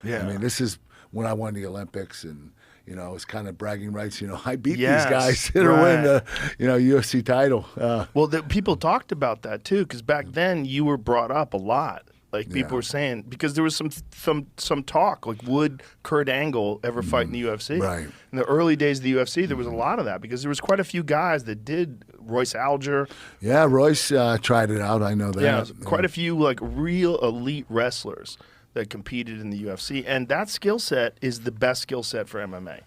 Yeah. I mean, this is when I won the Olympics, and it's kind of bragging rights. I beat these guys to win the UFC title. Well, people talked about that too, because back then you were brought up a lot. Like people were saying, because there was some talk, like would Kurt Angle ever fight in the UFC? Right. In the early days of the UFC, there was a lot of that because there was quite a few guys that did. Royce Alger. Yeah, Royce tried it out. I know that. Yeah, quite a few like real elite wrestlers that competed in the UFC, and that skill set is the best skill set for MMA.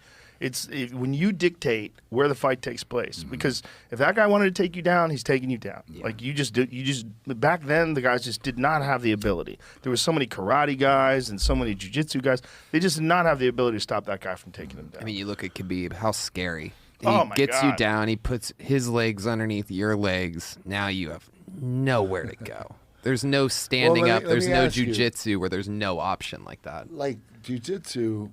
When you dictate where the fight takes place, because if that guy wanted to take you down, he's taking you down. Yeah. Like you just back then the guys just did not have the ability. There was so many karate guys and so many jiu-jitsu guys. They just did not have the ability to stop that guy from taking them down. I mean, you look at Khabib, how scary. He my gets God. you down. He puts his legs underneath your legs. Now you have nowhere to go. There's no standing up. There's no jiu-jitsu where there's no option like that. Like jiu-jitsu,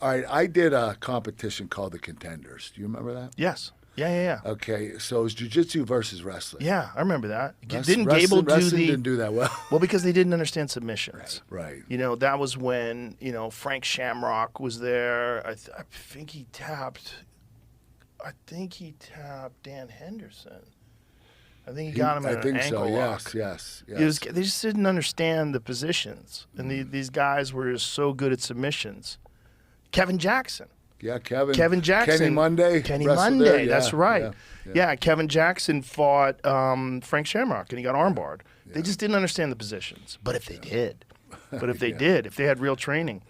all right, I did a competition called the Contenders. Do you remember that? Yes. Yeah. Okay, so it was jiu-jitsu versus wrestling. Yeah, I remember that. Wrestling didn't do that well. Well, because they didn't understand submissions. Right. That was when, Frank Shamrock was there. I think he tapped Dan Henderson. I think he got him in an ankle lock. Yes. They just didn't understand the positions. And these guys were just so good at submissions. Kevin Jackson. Yeah, Kevin Jackson. Kenny Monday. There. That's right. Yeah, Kevin Jackson fought Frank Shamrock, and he got armbarred. Yeah. They just didn't understand the positions. But if they did, if they had real training,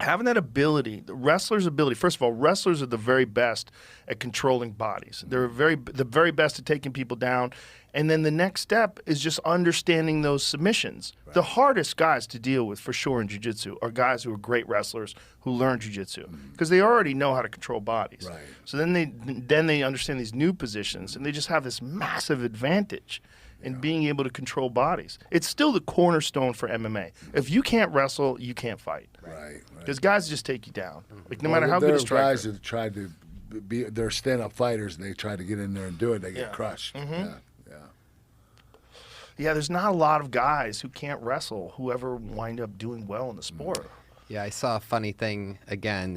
having that ability, the wrestler's ability, first of all, wrestlers are the very best at controlling bodies. They're the very best at taking people down. And then the next step is just understanding those submissions. Right. The hardest guys to deal with, for sure, in jiu-jitsu are guys who are great wrestlers who learn jiu-jitsu because they already know how to control bodies. Right. So then they understand these new positions, and they just have this massive advantage in being able to control bodies. It's still the cornerstone for MMA. If you can't wrestle, you can't fight. Right. Because guys just take you down. Like no matter how good a striker. There are guys that tried to they're stand-up fighters, and they try to get in there and do it. They get crushed. Yeah, there's not a lot of guys who can't wrestle who ever wind up doing well in the sport. Yeah, I saw a funny thing again.